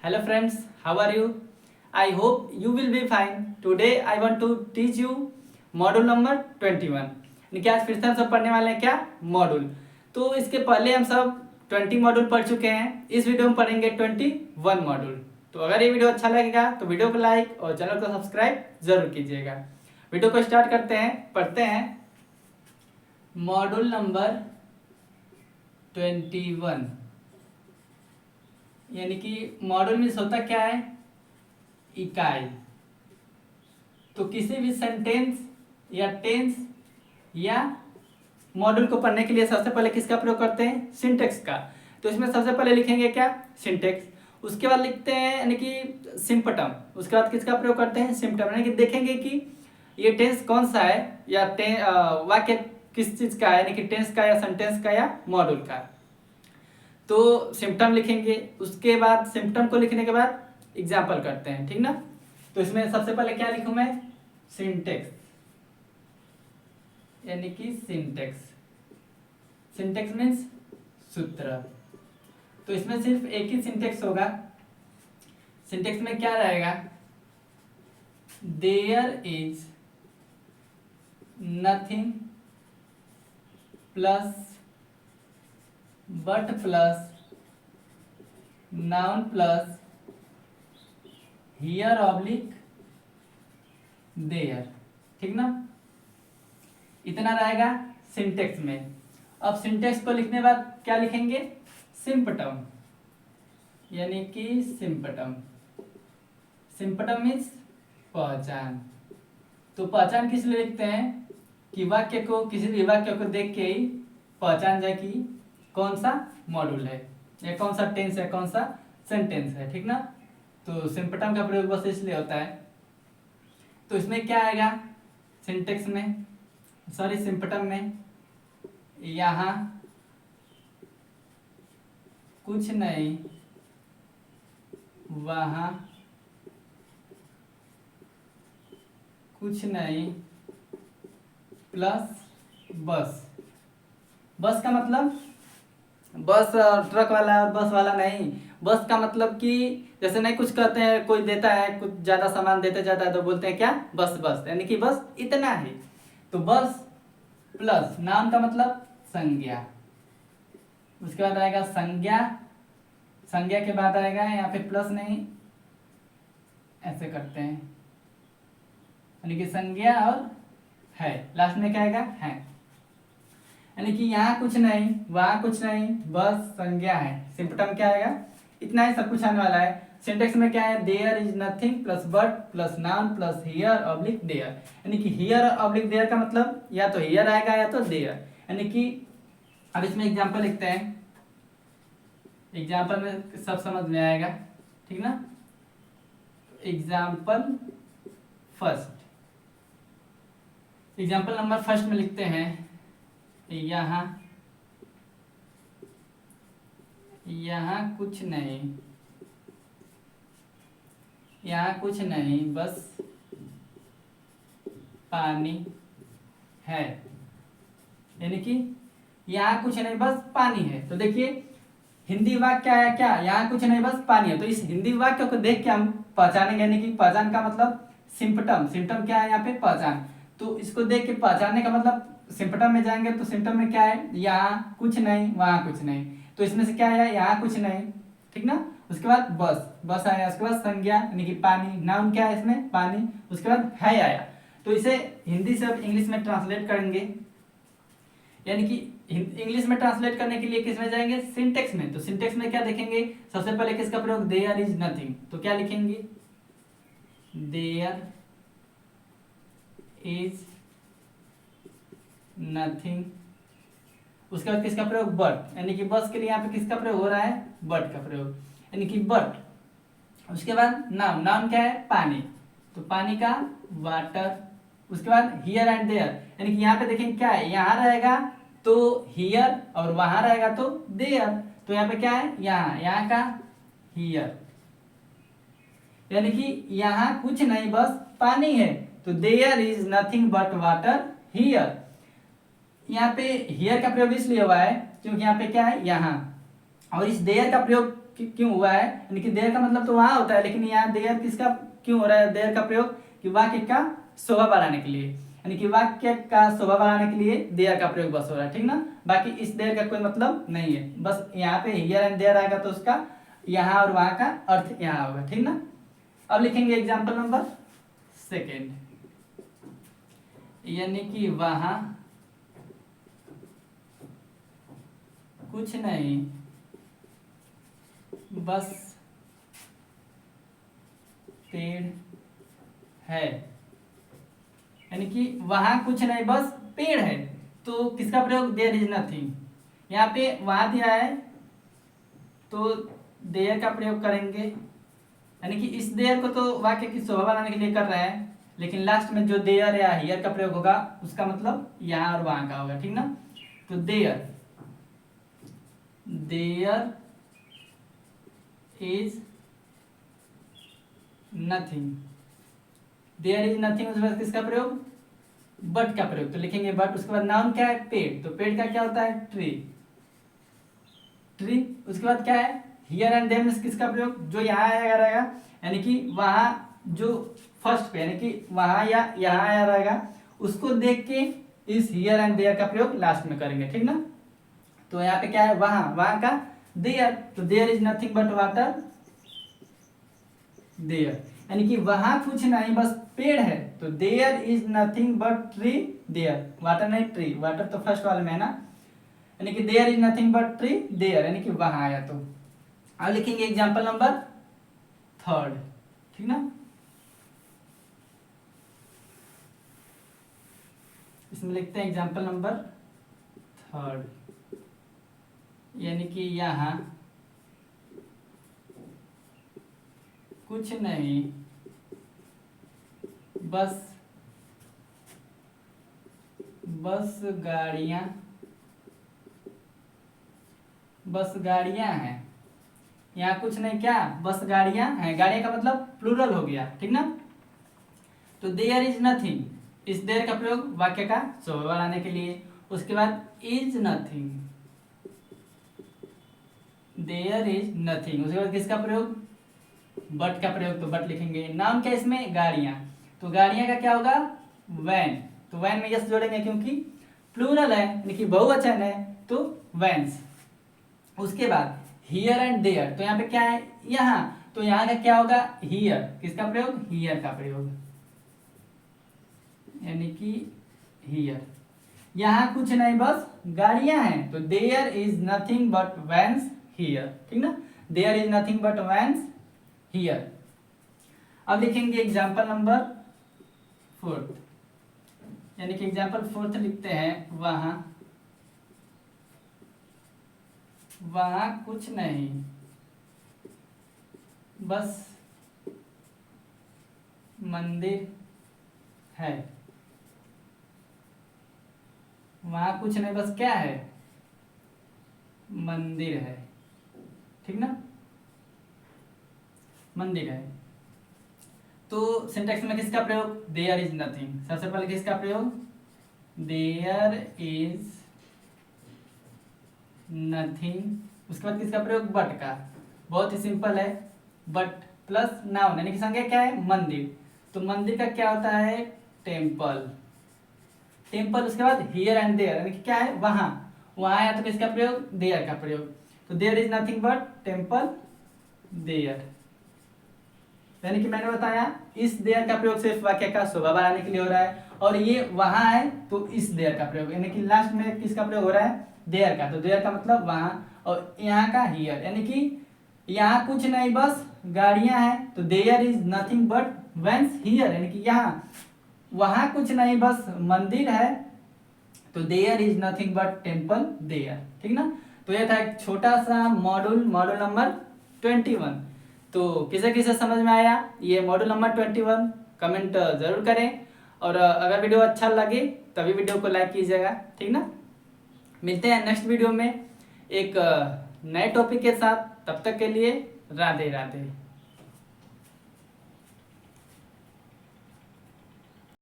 Hello friends, how are you? I hope you will be fine. Today I want to teach you module number 21। यानी कि आज फिर से हम सब पढ़ने वाले हैं क्या मॉड्यूल। तो इसके पहले हम सब 20 मॉड्यूल पढ़ चुके हैं। इस वीडियो में पढ़ेंगे 21 मॉड्यूल। तो अगर ये वीडियो अच्छा लगेगा तो वीडियो को लाइक और चैनल को सब्सक्राइब जरूर कीजिएगा। वीडियो को स्टार्ट करते हैं, पढ़ते हैं मॉड्यूल नंबर 21। यानी कि मॉड्यूल में होता क्या है, इकाई। तो किसी भी सेंटेंस या टेंस या मॉड्यूल को पढ़ने के लिए सबसे पहले किसका प्रयोग करते हैं, सिंटेक्स का। तो इसमें सबसे पहले लिखेंगे क्या, सिंटेक्स। उसके बाद लिखते हैं यानी कि सिम्पटम। उसके बाद किसका प्रयोग करते हैं, सिम्पटम। यानी कि देखेंगे कि ये टेंस कौन सा है या वाक्य किस चीज का है, यानी कि टेंस का या सेंटेंस का या मॉड्यूल का। तो सिम्पटम लिखेंगे। उसके बाद सिम्पटम को लिखने के बाद एग्जाम्पल करते हैं, ठीक ना। तो इसमें सबसे पहले क्या लिखूं मैं, सिंटेक्स। यानी कि सिंटेक्स, सिंटेक्स मीन्स सूत्र। तो इसमें सिर्फ एक ही सिंटेक्स होगा। सिंटेक्स में क्या रहेगा, there is nothing plus but plus noun plus here oblique there, ठीक ना। इतना रहेगा सिंटेक्स में। अब सिंटेक्स को लिखने बाद क्या लिखेंगे, सिम्पटम। यानी कि सिम्पटम, सिम्पटम मीन्स पहचान। तो पहचान किस लिए लिखते हैं कि वाक्य को, किसी भी वाक्य को देख के ही पहचान जाए कि कौन सा मॉड्यूल है या कौन सा टेंस है, कौन सा सेंटेंस है, ठीक ना। तो सिम्पटम का प्रयोग बस इसलिए होता है। तो इसमें क्या आएगा, सिंटेक्स में, सॉरी सिम्पटम में, यहाँ कुछ नहीं, वहाँ कुछ नहीं, प्लस बस। बस का मतलब बस ट्रक वाला और बस वाला नहीं। बस का मतलब कि जैसे नहीं कुछ कहते हैं, कोई देता है, कुछ ज्यादा सामान देते जाता है तो बोलते हैं क्या, बस बस, यानी कि बस इतना ही। तो बस प्लस नाम का मतलब संज्ञा। उसके बाद आएगा संज्ञा। संज्ञा के बाद आएगा यहाँ पे प्लस नहीं, ऐसे करते हैं, यानी कि संज्ञा और है, लास्ट में क्या आएगा, है। यानी कि यहाँ कुछ नहीं, वहाँ कुछ नहीं, बस संज्ञा है। सिम्पटम क्या आएगा, इतना ही सब कुछ आने वाला है। सिंटेक्स में क्या है, there is nothing plus but plus noun plus here oblique there. यानी कि हियर ऑब्लिक देयर का मतलब या तो हियर आएगा या तो देयर। यानी कि अब इसमें एग्जांपल लिखते हैं, एग्जांपल में सब समझ में आएगा, ठीक ना। Example first, example number first में लिखते हैं, यहाँ कुछ नहीं, यहाँ कुछ नहीं, बस पानी है। यानी कि यहाँ कुछ नहीं बस पानी है। तो देखिए हिंदी वाक्य आया क्या, यहाँ कुछ नहीं बस पानी है। तो इस हिंदी वाक्य को देख के हम पहचानेंगे, यानी कि पहचान का मतलब सिम्पटम। सिम्पटम क्या है यहाँ पे, पहचान। तो इसको देख के पहचानने का मतलब सिम्पटम में जाएंगे तो सिम्पटम में क्या है, यहाँ कुछ नहीं, वहाँ कुछ नहीं। तो इसमें से क्या है, यहाँ कुछ नहीं, ठीक ना। उसके बाद बस, बस आया। उसके बाद संज्ञा यानी कि पानी, नाउन क्या है इसमें, पानी। उसके बाद है आया। तो इसे हिंदी से अब इंग्लिश में ट्रांसलेट करेंगे। यानी कि इंग्लिश में ट्रांसलेट करने के लिए किस में जाएंगे, सिंटेक्स में। तो सिंटेक्स में क्या देखेंगे, सबसे पहले किसका प्रयोग, देयर इज नथिंग। तो क्या लिखेंगे, देयर इज नथिंग। उसके बाद किसका प्रयोग, बट। यानी कि बस के लिए यहाँ पे किसका प्रयोग हो रहा है, बट का प्रयोग, यानी कि बट। उसके बाद नाउन, नाउन क्या है, पानी। तो पानी का वाटर। उसके बाद हियर एंड देयर, यानी कि यहाँ पे देखेंगे क्या है, यहाँ रहेगा तो हियर और वहां रहेगा तो देयर। तो यहाँ पे क्या है, यहाँ, यहाँ का हियर। यानी कि यहाँ कुछ नहीं बस पानी है। तो there is nothing but water here. यहाँ पे हियर का प्रयोग इसलिए हुआ है क्योंकि यहाँ पे क्या है, यहाँ। और इस देयर का प्रयोग क्यों हुआ है, यानी कि देयर का मतलब तो वहां होता है, लेकिन यहाँ देयर किसका क्यों हो रहा है, देयर का प्रयोग कि वाक्य का शोभा बढ़ाने के लिए, यानी कि वाक्य का शोभा बढ़ाने के लिए देयर का प्रयोग बस हो रहा है, ठीक ना। बाकी इस देयर का कोई मतलब नहीं है, बस यहाँ पे हियर एंड देयर आएगा तो उसका यहाँ और वहां का अर्थ यहाँ होगा, ठीक ना। अब लिखेंगे एग्जाम्पल नंबर 2, यानी कि वहां कुछ नहीं बस पेड़ है, यानी कि वहां कुछ नहीं बस पेड़ है, तो किसका प्रयोग, देयर इज नथिंग। यहाँ पे वहां दिया है तो देयर का प्रयोग करेंगे, यानी कि इस देयर को तो वाक्य की शोभा बनाने के लिए कर रहे हैं, लेकिन लास्ट में जो देयर या हियर का प्रयोग होगा उसका मतलब यहाँ और वहां का होगा, ठीक ना। तो there is nothing, there is nothing, उसके बाद किसका प्रयोग, बट का प्रयोग, तो लिखेंगे बट। उसके बाद नाउन क्या है, पेड़, तो पेड़ का क्या होता है, ट्री, ट्री। उसके बाद क्या है, हियर एंड देयर में किसका प्रयोग, जो यहाँ आया रहेगा, यानी कि वहां जो फर्स्ट पे, यानी कि वहां या यहाँ आया रहेगा उसको देख के इस हियर एंड देयर का प्रयोग लास्ट में करेंगे, ठीक ना। तो यहाँ पे क्या है, वहां, वहां का देयर, तो there is nothing but water there, यानी कि वहां कुछ नहीं बस पेड़ है, तो there is nothing but tree there, water नहीं ट्री, वाटर तो फर्स्ट वाले में है ना, यानी कि there is nothing but tree there, यानी कि वहां आया। तो अब लिखेंगे एग्जांपल नंबर 3, ठीक ना। इसमें लिखते हैं एग्जांपल नंबर 3, यानी कि यहाँ कुछ नहीं बस गाड़ियां हैं, यहाँ कुछ नहीं क्या, बस गाड़ियां हैं, गाड़ियां का मतलब प्लूरल हो गया, ठीक ना। तो देयर इज नथिंग, इस देयर का प्रयोग वाक्य का शोभा बढ़ाने के लिए। उसके बाद is nothing, there is nothing, उसके बाद किसका प्रयोग, बट का प्रयोग, तो बट लिखेंगे। नाउन क्या इसमें, गाड़ियां, तो गाड़ियां का क्या होगा, वैन, तो वैन में यस जोड़ेंगे क्योंकि प्लूरल है, यानी कि बहुवचन है, तो वैन्स। उसके बाद हियर एंड देयर, तो यहाँ पे क्या है, यहाँ, तो यहाँ का क्या होगा, हियर, किसका प्रयोग, हियर का प्रयोग, यानी कि हियर, यहाँ कुछ नहीं बस गाड़ियां हैं, तो there is nothing but vans here, ठीक ना, there is nothing but vans here. अब लिखेंगे एग्जाम्पल नंबर 4, यानी कि एग्जाम्पल 4 लिखते हैं, वहां कुछ नहीं बस मंदिर है, वहां कुछ नहीं बस क्या है, मंदिर है, ठीक ना, मंदिर है। तो सिंटैक्स में किसका प्रयोग, देयर इज नथिंग, सबसे पहले किसका प्रयोग, देयर इज नथिंग, उसके बाद किसका प्रयोग, बट का, बहुत ही सिंपल है, बट प्लस नाउन, यानी कि संज्ञा क्या है, मंदिर, तो मंदिर का क्या होता है, टेम्पल, टेम्पल। उसके बाद हियर एंड देयर, यानी कि क्या है, वहां, वहां आया तो किसका प्रयोग, देयर का प्रयोग, तो there is nothing but temple there, यानी कि मैंने बताया इस देयर का प्रयोग सिर्फ वाक्य का शोभा बढ़ाने के लिए हो रहा है, और ये वहां है तो इस देयर का प्रयोग, यानी कि लास्ट में किसका प्रयोग हो रहा है, देयर का, तो देयर का मतलब वहां, और यहाँ का हियर, यानी कि यहाँ कुछ नहीं बस गाड़ियां हैं, तो there is nothing but vans here, यानी कि यहाँ, वहां कुछ नहीं बस मंदिर है, तो there is nothing but temple there, ठीक ना। तो यह था एक छोटा सा मॉड्यूल नंबर 21। तो किसे किसे समझ में आया ये मॉड्यूल नंबर 21, कमेंट जरूर करें, और अगर वीडियो अच्छा लगे तभी वीडियो को लाइक कीजिएगा, ठीक ना। मिलते हैं नेक्स्ट वीडियो में एक नए टॉपिक के साथ, तब तक के लिए राधे राधे।